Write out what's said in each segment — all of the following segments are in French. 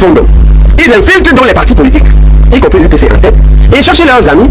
font donc? Ils infiltrent dans les partis politiques, y compris l'UPC en tête, et cherchent leurs amis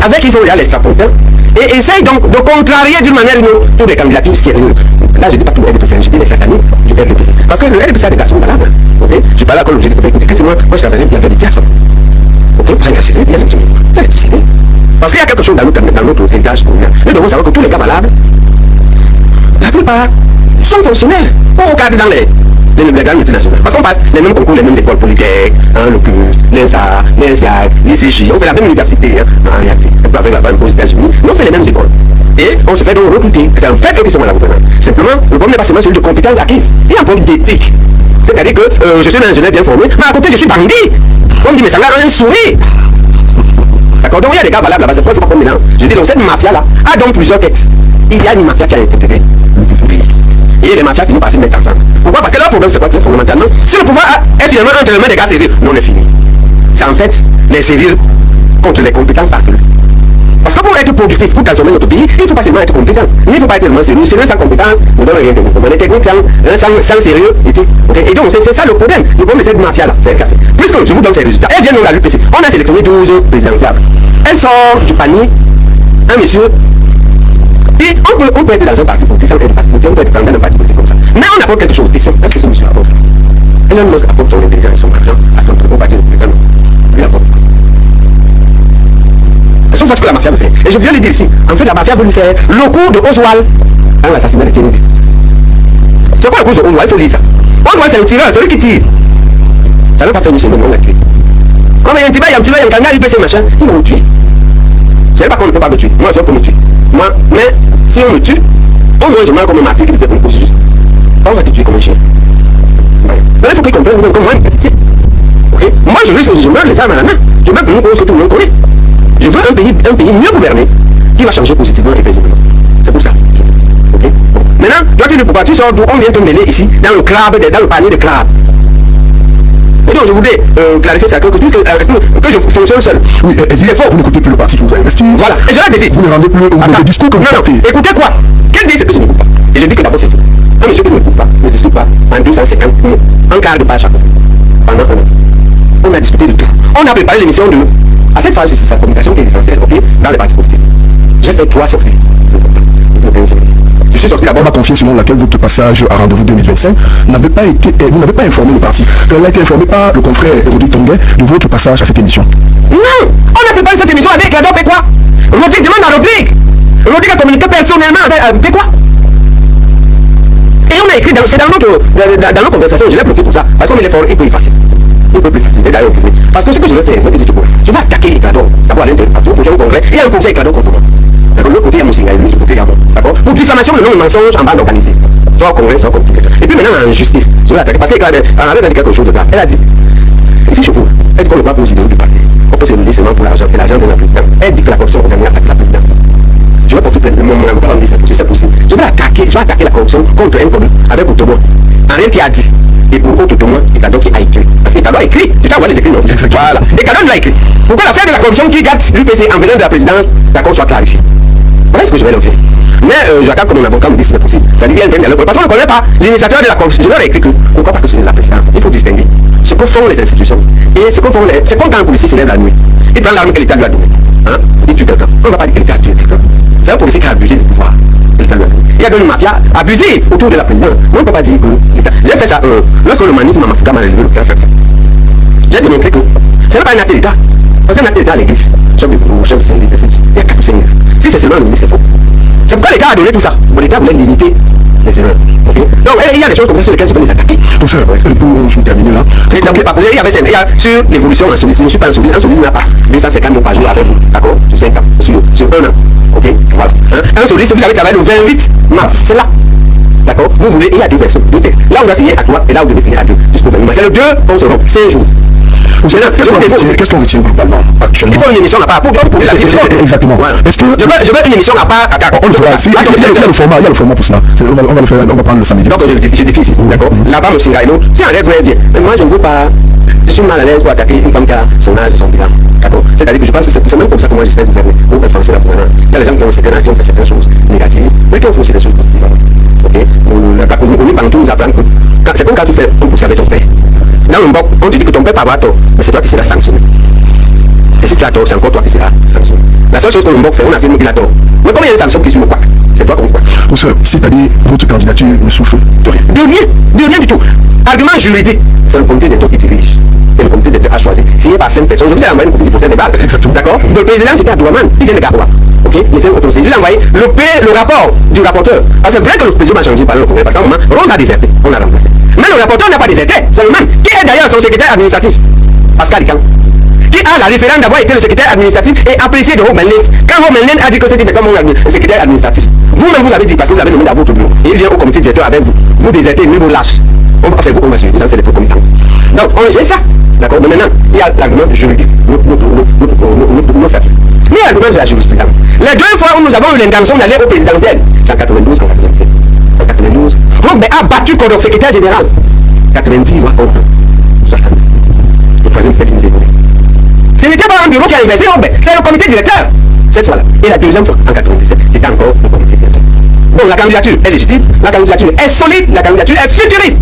avec qui ils font l'extrapointeur, et essayent donc de contrarier d'une manière ou d'une autre toutes les candidatures sérieuses. Là, je ne dis pas tout le RDPC, je dis les sataniques du RDPC. Parce que le RDPC a des garçons valables. Okay? Je suis pas là comme je dis, écoutez, moi je suis revenu, il y avait des tiers. Ok, pas un cas sérieux, bien intimidé. C'est tout sérieux. Parce qu'il y a quelque chose dans notre héritage commun. Nous devons savoir que tous les cas valables, la plupart sont fonctionnaires ou au cadre dans les grandes multinationales. Parce qu'on passe les mêmes concours, les mêmes écoles polytechniques, l'OCUS, l'ENSA, l'ENSIAC, l'ICJ, on fait la même université, en réalité, avec la femme aux États-Unis, mais on fait les mêmes écoles. Et on se fait donc recruter. C'est en fait eux qui sont à la gouvernance. Simplement, le problème n'est pas seulement celui de compétences acquises. Il y a un problème d'éthique. C'est-à-dire que je suis un ingénieur bien formé, mais à côté je suis bandit. On dit, mais ça n'a rien souri. D'accord? Donc il y a des cas valables là-bas, c'est pourquoi il ne faut pas qu'on mélange. Je dis donc cette mafia-là a donc plusieurs têtes. Il y a une mafia qui a été intégrée. Et les mafias finissent par se mettre ensemble. Pourquoi? Parce que leur problème c'est quoi? C'est fondamentalement, si le pouvoir est finalement entre les mains des gars sérieux, non, on est fini. C'est en fait les sérieux contre les compétences farfelues. Parce que pour être productif, pour transformer notre pays, il ne faut pas seulement être compétent. Il ne faut pas être tellement sérieux. Sérieux sans compétence, ne donne rien technique. On est technique sans sérieux. Okay? Et donc c'est ça le problème. Le problème c'est cette mafia-là. C'est elle qui a fait. Puisque je vous donne ces résultats. Elle vient de la l'UPC. On a sélectionné 12 présidentiables. Elle sort du panier un monsieur. Et on peut être dans un parti politique sans être parti politique. On peut être dans un parti politique comme ça. Mais on apporte quelque chose. Question. Est-ce que ce monsieur apporte? Elon Musk apporte son intelligence et son argent à son parti républicain. Lui apporte. C'est ce que la mafia veut faire. Et je viens de dire ici, en fait la mafia veut lui faire le coup de Oswald dans l'assassinat de Kennedy. C'est quoi le coup de Oswald? Il faut lire ça. Oswald c'est un tireur, celui qui tire. Ça n'a pas fait une semaine, on l'a tué. Oh mais il y a un tireur, il y a un candidat, l'UPC machin, ils vont me tuer. Je ne sais pas qu'on ne peut pas me tuer. Moi, je peux me tuer. Moi, mais si on me tue, au moins je meurs comme un martyr qui me fait une cause juste. On va te tuer comme un chien. Mais il faut qu'ils comprennent comme moi une petite. Ok? Moi je meurs les armes à la main. Je meurs pour une cause que tout le monde connaît. Je veux un pays mieux gouverné qui va changer positivement et paisiblement. C'est pour ça. Okay? Bon. Maintenant, toi tu ne peux pas, tu sors d'où on vient te mêler ici, dans le panier de crabe. Et donc je voudrais clarifier ça, que je fonctionne seul. Oui, vous n'écoutez plus le parti qui vous a investi. Voilà, et je l'ai défie. Vous ne rendez plus le discours que vous portez. Non, écoutez quoi? Quel dit ce que je n'écoute pas? Et je dis que d'abord c'est faux. Un monsieur qui ne m'écoute pas, ne discute pas en 250 mots, un quart de page chaque fois, pendant un an. On a discuté de tout. On a préparé l'émission de... À cette phase, c'est sa communication qui est essentielle, ok, dans les partis politiques. J'ai fait 3 sorties. Je suis sorti d'abord. On m'a confié selon laquelle votre passage à rendez-vous 2025 n'avait pas été, vous n'avez pas informé le parti. Elle a été informée par le confrère Rodrigue Tonguet de votre passage à cette émission. Non, on a préparé cette émission avec la DOP et quoi? Rodrigue demande à Rodrigue. Rodrigue a communiqué personnellement avec quoi? Et on a écrit, c'est dans nos conversations, je l'ai bloqué pour ça. Parce qu'on est fort, il peut effacer. Il peut plus faciliter d'aller au public. Parce que ce que je vais faire, je vais attaquer Eclador. D'abord à l'intérieur, au prochain congrès, il y a un conseil Eclador contre moi. D'accord, l'autre côté, il y a Moussinga, lui, du côté, d'accord. Pour diffamation, le nom de mensonge en bande organisée. Soit au congrès, soit comme petit. Et puis maintenant, en justice, je vais attaquer. Parce qu'elle avait dit quelque chose de grave. Elle a dit, ici, je peux être qu'on ne voit pas aux idéaux du parti. On peut se donner seulement pour l'argent, et l'argent de la présidence. Elle dit que la corruption va gagner à partir de la présidence. Je vais porter plainte, mon avocat va me dire c'est possible. Je vais attaquer la corruption contre un commun avec Otomo. Henri qui a dit. Et pour autre témoin, Eclador qui a écrit. Parce qu'Eclador a écrit. Tu vois les écrits, non? Voilà. Eclador l'a écrit. Pourquoi l'affaire de la corruption qui gâte l'UPC en venant de la présidence, d'accord, soit clarifiée. Voilà ce que je vais leur faire. Mais j'attends que mon avocat me dise si c'est possible. C'est-à-dire qu'il y a un parce qu'on ne connaît pas l'initiateur de la corruption. Je leur ai écrit que pourquoi? Parce que c'est la présidence. Il faut distinguer ce que font les institutions et ce que font les. C'est comme quand un policier se lève la nuit. Il prend l'arme que l'État lui a donnée. Hein? Il tue quelqu'un. On ne va pas dire que l'État a tué quelqu'un. C'est un policier qui a abusé du pouvoir. Il y a donc une mafia abusive autour de la présidence. On ne peut pas dire que l'État. J'ai fait ça lorsque le manisme m'a m'a élevé le plan central. J'ai démontré que ce n'est pas un acte d'État. C'est un acte d'État à l'église. Chef de syndic, il y a 4 seigneurs. Si c'est seulement un ministre, c'est faux. C'est pourquoi l'État a donné tout ça. L'État voulait limiter les erreurs. Okay? Donc il y a des choses comme ça sur lesquelles je peux les attaquer. Pour terminer là. Il y a sur l'évolution en solisme. Je ne suis pas un solisme. Un solisme n'a pas 250 mots par jour avec vous. D'accord? Sur 5 ans. Sur 1 an. Ok? Voilà. Un solisme, vous avez travaillé le 28 mars. C'est là. D'accord? Vous voulez, il y a 2 versions, 2 textes. Là, on doit signer à 3 et là, on doit signer à 2. Jusqu'au 28 mars. C'est le 2 qu'on se rend. 5 jours. Qu'est-ce qu'on retient globalement actuellement? Il faut une émission à part pour la vie. Exactement. Est-ce que je veux une émission à part à Caracas? Il y a le format pour ça. On va le faire, on va prendre le samedi. Donc je défie ici, d'accord? Là-bas, me signe et l'autre. Si un rêve très bien, mais moi je ne veux pas. Je suis mal à l'aise pour attaquer une femme qui a son âge et son bilan. D'accord? C'est-à-dire que je pense que c'est même comme ça que moi j'espère gouverner pour influencer la gouvernance. Il y a des gens qui ont certains âges qui ont fait certaines choses négatives, mais qui ont fait des choses positives. Ok? On nous partout nous apprend que c'est comme quand tu fais un pouce avec ton père. dans le bloc, on te dit que ton père peut avoir tort, mais c'est toi qui seras sanctionné. Et si tu as tort, c'est encore toi qui seras sanctionné. La seule chose que le bloc fait, on affirme qu'il a tort. Mais combien il y a de sanctions qui sont le quack? C'est toi qu'on quack. C'est-à-dire, votre candidature ne souffre de rien. De rien du tout. Argument juridique, c'est le comité d'état qui dirige. Et le comité d'état a choisi. Signé par 5 personnes. Je vous ai envoyé le comité pour faire des balles. D'accord? Le président, c'était Abdourahmane. Il vient de Garoua. Ok? Les 5 autorisés. Il a envoyé le rapport du rapporteur. Alors c'est vrai que le président a changé par le congrès. Parce qu'à un moment, Rose a déserté. On a remplacé. Mais le rapporteur n'a pas déserté. C'est le même. Qui est d'ailleurs son secrétaire administratif? Pascal Ican. Qui a la référence d'avoir été le secrétaire administratif et apprécié de Romelin. Quand Romelin a dit que c'était comme mon secrétaire administratif, vous-même vous avez dit parce que vous l'avez nommé à votre bureau. Et il vient au comité directeur avec vous. Vous désertez, lui vous lâche. On va faire vous, on va suivre. Vous avez fait les communicants. Donc, j'ai ça. D'accord? Mais maintenant, il y a l'argument juridique. Nos statuts. Mais il y a l'argument de la jurisprudence. Les deux fois où nous avons eu l'intention d'aller au présidentiel, c'est en 92, en 97. En 92, Romelin a battu contre le secrétaire général. 90, voire contre 60. Le président c'était une zéro. Ce n'était pas un bureau qui a inversé, c'est le comité directeur. Cette fois-là. Et la deuxième fois, en 97, c'était encore le comité directeur. Donc la candidature est légitime, la candidature est solide, la candidature est futuriste.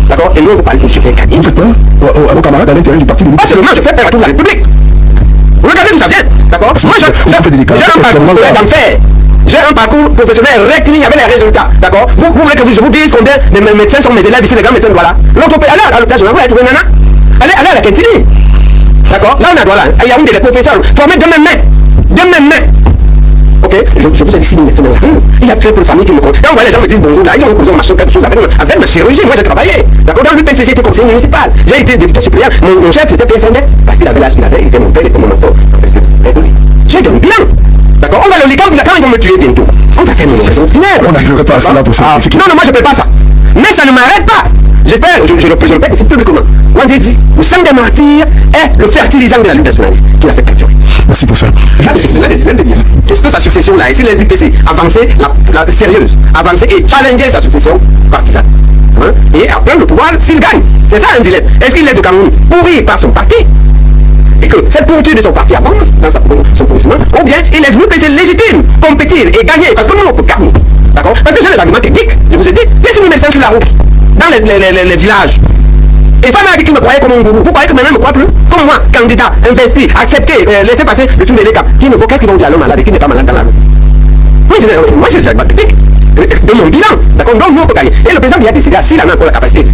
D'accord? Et nous, on vous parle que je vais gagner. Vous faites peur à vos camarades à l'intérieur du parti? Pas seulement, je fais peur à toute la République. Vous regardez d'où ça vient. D'accord? Moi, j'ai un parcours d'enfer. J'ai un parcours professionnel rectiligne avec les résultats. D'accord? Vous voulez que je vous dise combien de médecins sont mes élèves ici, les grands médecins de Douala? L'autre peut aller à l'hôpital, je vais trouver Nana. Allez à la cantine. D'accord? Là, on a Douala. Il y a une des professeurs formés de même main. De même main. Ok? Je vous ai dit 6 000 médecins. Il y a très peu de familles qui me connaissent. Quand on voit les gens me disent bonjour, là, ils ont posé quelque chose avec ma chirurgie. Moi, j'ai travaillé. D'accord? Dans l'UPC, j'ai été conseiller municipal. J'ai été député suppléant. Mon chef, c'était PSND. Parce qu'il avait l'âge qu'il avait. Il était mon père, il était mon mentor. J'ai donné bien. D'accord? On va le lier quand ils vont me tuer bientôt. On va faire mon raison finale. On n'arriverait pas à cela pour ça. Non, moi, je ne peux pas ça. Mais ça ne m'arrête pas. J'espère, je le répète ici publiquement. Moi, j'ai dit, le sang des martyrs est le fertilisant de la lutte nationaliste qui l'a fait capturer. Merci pour ça. Est-ce que sa succession là, et si l'UPC avançait la sérieuse, avançait et challengeait sa succession partisane, hein, et à prendre le pouvoir s'il gagne? C'est ça un dilemme. Est-ce qu'il est de Cameroun pourri par son parti et que cette pourriture de son parti avance dans son positionnement, ou bien il est l'UPC légitime, compétir et gagner, parce que nous on peut gagner. D'accord? Parce que j'ai les arguments techniques, je vous ai dit, laissez-nous médecins sur la route, dans les villages. Et femmes qui me croyaient comme un gourou, vous croyez que maintenant ils ne me croient plus? Comme moi, candidat, investi, accepté, laissez passer le tour de l'étape. Qui ne faut qu'est-ce qu'ils vont dire à l'homme malade et qui n'est pas malade dans la rue? Moi j'ai des arguments techniques de mon bilan, d'accord? Donc nous on peut gagner. Et le président il a décidé, s'il en a encore la capacité,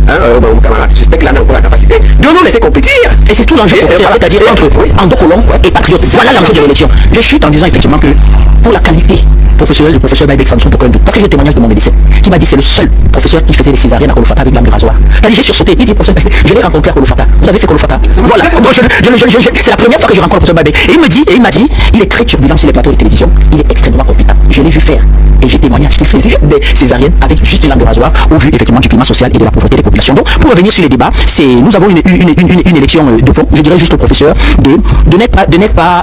mon camarade, j'espère qu'il en a encore la capacité, de nous laisser compétir. Et c'est tout l'enjeu, c'est-à-dire entre Ando Kolom et Patriote. Voilà l'enjeu de l'élection. Je chute en disant effectivement que pour la qualité professionnelle du professeur Baïbek, ça ne sont aucun doute. Parce que j'ai le témoignage de mon médecin qui m'a dit c'est le seul professeur qui faisait les césariennes à Kolofata avec l'âme du rasoir. C'est-à-dire j'ai sursauté, il dit professeur Baïbek, je l'ai rencontré à Kolofata. Vous avez fait Kolofata? Voilà. C'est la première fois que je rencontre le professeur Baïbek. Et il m'a dit, il est très turbulent sur les plateaux de télévision, il est extrêmement compétent. Je l'ai vu faire. Et j'ai témoignage qu'il faisait des césariennes avec juste une lame de rasoir au vu effectivement du climat social et de la pauvreté des populations. Donc pour revenir sur les débats, nous avons une élection de fond. Je dirais juste au professeur de n'être pas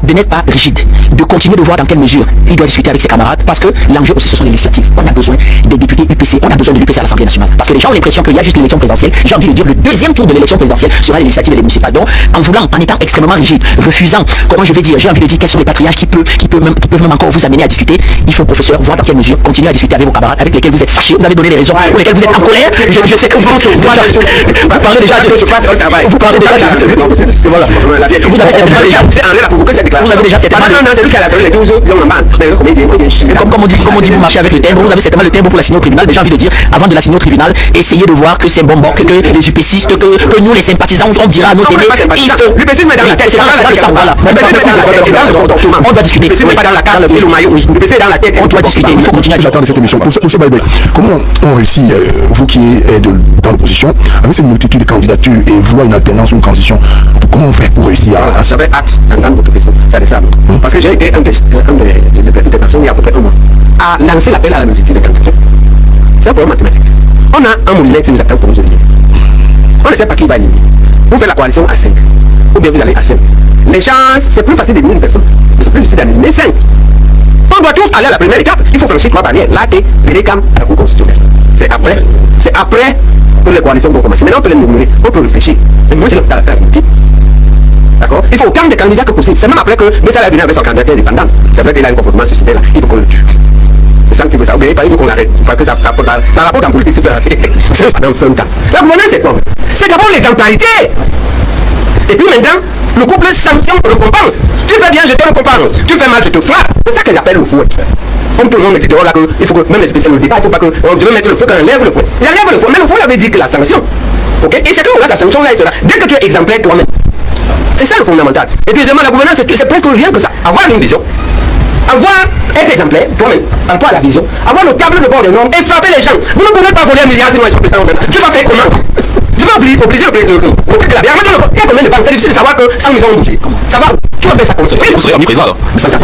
rigide, de continuer de voir dans quelle mesure il doit discuter avec ses camarades, parce que l'enjeu aussi ce sont les législatives. On a besoin des députés UPC, on a besoin de l'UPC à l'Assemblée nationale. Parce que les gens ont l'impression qu'il y a juste l'élection présidentielle. J'ai envie de dire le deuxième tour de l'élection présidentielle sera les législatives et les municipales. Donc en étant extrêmement rigide, refusant, comment je vais dire, j'ai envie de dire quels sont les patriarches qui peuvent même encore vous amener à discuter. Il faut professeur voir dans quelle mesure continuer à discuter avec vos camarades avec lesquels vous êtes fâchés, vous avez donné les raisons pour lesquelles vous êtes en colère. Je sais que vous parlez déjà de je passe au travail. Vous parlez déjà de voilà. Vous avez déjà cette comme on dit vous marchez avec le timbre, vous avez certainement le timbre pour l'assigner au tribunal, mais j'ai envie de dire avant de l'assigner au tribunal, essayez de voir que c'est bon que les UPCistes, que nous les sympathisants, on dira à nos aînés. L'UPCisme est dans la tête, c'est dans le comportement. On doit discuter. L'UPCisme n'est pas dans la carte, le maillot. L'UPC est dans la tête, on doit discuter. Il faut continuer à j'attends cette émission. Monsieur Baïbek, comment on réussit, vous qui êtes dans l'opposition, avec cette multitude de candidatures et vouloir une alternance ou une transition, comment on fait pour réussir à ça? Ça fait acte d'entendre votre question, ça descend. Parce que j'ai été un des personnes il y a à peu près un mois à lancer l'appel à la multitude de candidatures. C'est un problème mathématique. On a un moulinet qui nous attend pour nous éliminer. On ne sait pas qui va éliminer. Vous faites la coalition à 5, ou bien vous allez à 5. Les chances, c'est plus facile d'éliminer une personne, mais c'est plus difficile d'éliminer 5. On doit tous aller à la première étape. Il faut franchir 3 barrières. Là, t'es Vérécam à la Cour constitutionnelle. C'est après que les coalitions vont commencer. Maintenant, on peut les murmurer, on peut réfléchir. Mais moi, j'ai le multiple. D'accord? Il faut autant de candidats que possible. C'est même après que Messala est venu avec son candidat indépendant. C'est vrai qu'il a un comportement suicidaire là. Il faut qu'on le tue. C'est ça qui veut ça. Il faut qu'on arrête. Parce que ça rapporte en politique. C'est pas dans le fun temps. La gouvernance, c'est quoi? C'est d'abord l'exemplarité. Et puis maintenant, le couple sanction récompense. Tu fais bien, je te récompense. Tu fais mal, je te frappe. C'est ça que j'appelle le fouet. Comme tout le monde me dit dehors là, il faut que même les spécialistes ne disent pas, il faut pas que on devait mettre le fouet quand on lève le fouet. Il enlève le fouet, mais le fouet avait dit que la sanction. Ok? Et chacun aura sa sanction là et cela. Dès que tu es exemplaire toi-même. C'est ça le fondamental. Et deuxièmement, la gouvernance, c'est presque rien que ça. Avoir une vision. Avoir, être exemplaire, toi-même, par rapport à la vision, avoir le câble de bord des normes et frapper les gens. Vous ne pouvez pas voler un milliard sinon ils sont pétants. Tu vas faire comment? Tu vas obliger le truc de la bière. Il y a combien de banques? C'est difficile de savoir que 100 millions ont bougé. Ça va? Tu vas faire ça comme ça. Vous serez omniprésent alors. Mais je le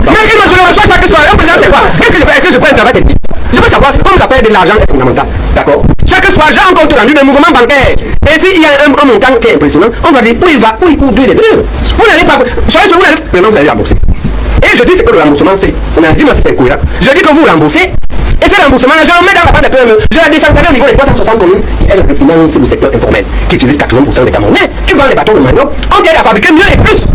reçois chaque soir. Un président, c'est quoi? Qu'est-ce que je fais? Est-ce que je prends un travail technique? Je veux savoir, comme j'appelle de l'argent est fondamental. D'accord? Chaque soir, j'ai un compte rendu d'un mouvement bancaire. Et s'il y a un montant qui est impressionnant, on va dire où il va, où il court, d'où il est venu. Vous n'allez pas. Soyez sûr, vous allez rembourser. Et je dis ce que le remboursement fait. On a dit, moi, c'est incohérent. Je dis que vous remboursez. Et ce remboursement, je le mets dans la part de PME. Je la décentralise au niveau des 360 communes. Elle refinance le secteur informel qui utilise 80% des Camerounais. Tu vends les bâtons de manioc. On t'aide à fabriquer mieux et plus.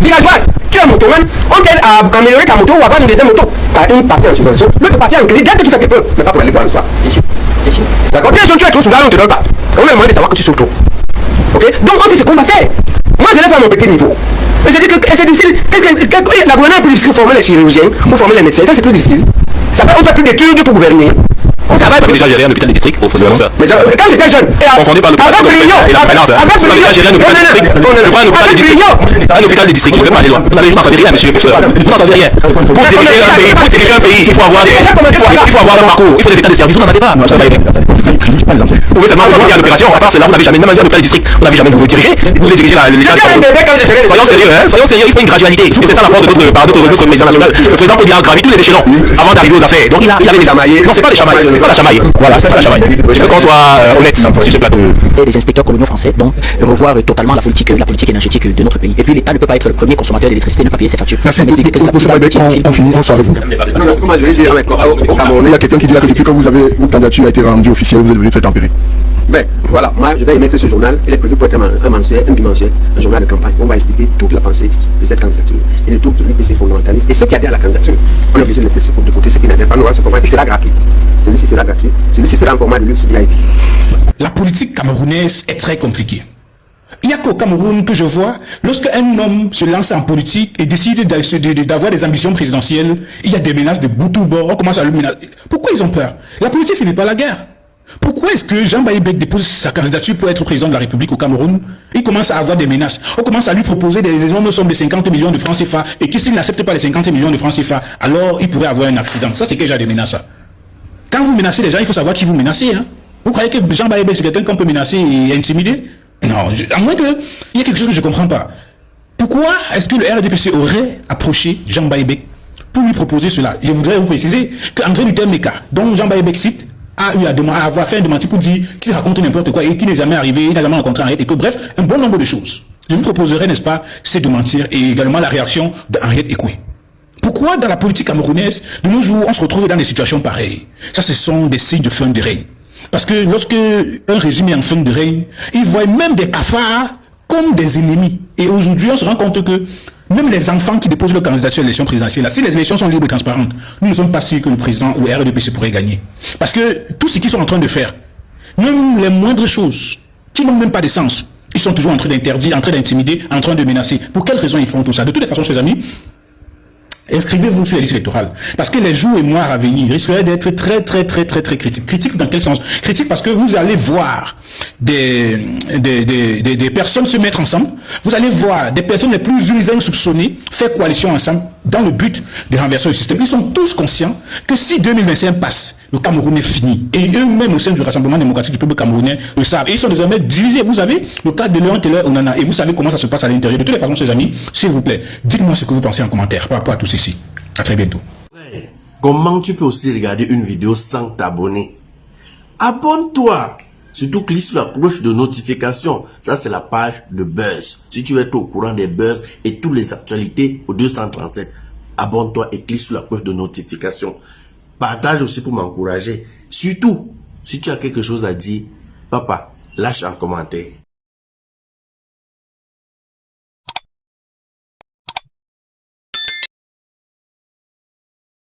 Villageoise, tu es un motoman. On t'aide à améliorer ta moto ou à vendre une deuxième moto. Par une partie en subvention, l'autre partie en crédit. Dès que tu fais tes preuves, mais pas pour aller voir le soir. Bien sûr. D'accord? Bien sûr, tu es trop souvent, on ne te donne pas. On a le moyen de savoir que tu souffres trop. Ok? Donc, on sait ce qu'on va faire. Moi, je l'ai fait à mon petit niveau. Mais je dis que c'est difficile. La gouvernance est plus difficile que former les chirurgiens ou former les médecins. Ça, c'est plus difficile. Ça fait, on fait plus d'études pour gouverner. On travaille déjà géré un hôpital de district au Fossément ça. Mais quand j'étais jeune, confondé par l'hôpital et la finance. Un hôpital de district, je ne peux pas aller loin. Vous savez, vous n'en savez rien, monsieur le professeur. Vous n'en savez rien. Pour diriger un pays, il faut avoir un parcours, il faut des états de service. Vous n'en avez pas. Vous pouvez seulement il y a l'opération. À part cela, vous n'avez jamais, même un hôpital de district, vous n'avez jamais dirigé. Vous voulez diriger l'État. Soyons sérieux, soyons sérieux, il faut une gradualité. Et c'est ça la force de notre président national. Le président peut bien graver tous les échelons avant d'arriver aux affaires. Donc il avait des chamaillés. Non, c'est pas des chamaillés, c'est pas la chamaille. Voilà, c'est pas la chamaille. Je veux qu'on soit honnête sur ce plateau. Et les inspecteurs coloniaux français, donc, revoir totalement la politique énergétique de notre pays. Et puis l'État ne peut pas être le premier consommateur d'électricité et ne pas payer ses factures. Merci. On finit ensemble avec vous. Il y a quelqu'un qui dit là que depuis que votre candidature a été rendue officielle, vous êtes devenu très tempéré. Ben voilà, moi je vais émettre ce journal. Il est prévu pour être un mensuel, un bimensuel, un journal de campagne. On va expliquer toute la pensée de cette candidature et de tout l'UPC fondamentaliste. Et ceux qui adhèrent à la candidature, on est obligé de laisser de côté ceux qui n'adhèrent pas. Nous, ce format, et c'est là gratuit. Celui-ci sera gratuit. Celui-ci sera en format de luxe VIP. La politique camerounaise est très compliquée. Il n'y a qu'au Cameroun que je vois, lorsqu'un homme se lance en politique et décide d'avoir des ambitions présidentielles, il y a des menaces de bout ou bord, on commence à le menacer. Pourquoi ils ont peur? La politique, ce n'est pas la guerre. Pourquoi est-ce que Jean Baïbek dépose sa candidature pour être président de la République au Cameroun? Il commence à avoir des menaces. On commence à lui proposer des énormes sommes de 50 millions de francs CFA et que s'il n'accepte pas les 50 millions de francs CFA, alors il pourrait avoir un accident. Ça, c'est déjà des menaces. Quand vous menacez les gens, il faut savoir qui vous menacez. Hein? Vous croyez que Jean Baïbek, c'est quelqu'un qu'on peut menacer et intimider? Non, à moins qu'il y ait quelque chose que je ne comprends pas. Pourquoi est-ce que le RDPC aurait approché Jean Baïbek pour lui proposer cela? Je voudrais vous préciser qu'André Luther Meka, dont Jean Baïbek cite, a eu à avoir fait un démenti pour dire qu'il raconte n'importe quoi et qu'il n'est jamais arrivé, il n'a jamais rencontré Henriette et que bref, un bon nombre de choses. Je vous proposerai, n'est-ce pas, c'est de mentir et également la réaction d'Henriette Ekoué. Pourquoi dans la politique camerounaise, de nos jours, on se retrouve dans des situations pareilles? Ça, ce sont des signes de fin de règne. Parce que lorsque un régime est en fin de règne, il voit même des cafards comme des ennemis. Et aujourd'hui, on se rend compte que même les enfants qui déposent leur candidature à l'élection présidentielle, si les élections sont libres et transparentes, nous ne sommes pas sûrs que le président ou RDPC pourrait gagner. Parce que tout ce qu'ils sont en train de faire, même les moindres choses, qui n'ont même pas de sens, ils sont toujours en train d'interdire, en train d'intimider, en train de menacer. Pour quelles raisons ils font tout ça? De toutes les façons, chers amis, inscrivez-vous sur la liste électorale. Parce que les jours et mois à venir risqueraient d'être très critiques. Critiques dans quel sens? Critiques parce que vous allez voir des personnes se mettre ensemble. Vous allez voir des personnes les plus soupçonnées faire coalition ensemble dans le but de renverser le système. Ils sont tous conscients que si 2025 passe, le Cameroun est fini. Et eux-mêmes au sein du Rassemblement démocratique du peuple camerounais le savent. Et ils sont désormais divisés. Vous avez le cas de Léon Teller Onana et vous savez comment ça se passe à l'intérieur. De toutes les façons, chers amis, s'il vous plaît, dites-moi ce que vous pensez en commentaire par rapport à tout ceci. À très bientôt. Comment tu peux aussi regarder une vidéo sans t'abonner? Abonne-toi! Surtout clique sur la cloche de notification. Ça, c'est la page de Buzz. Si tu veux être au courant des buzz et toutes les actualités au 237, abonne-toi et clique sur la cloche de notification. Partage aussi pour m'encourager. Surtout, si tu as quelque chose à dire, papa, lâche un commentaire.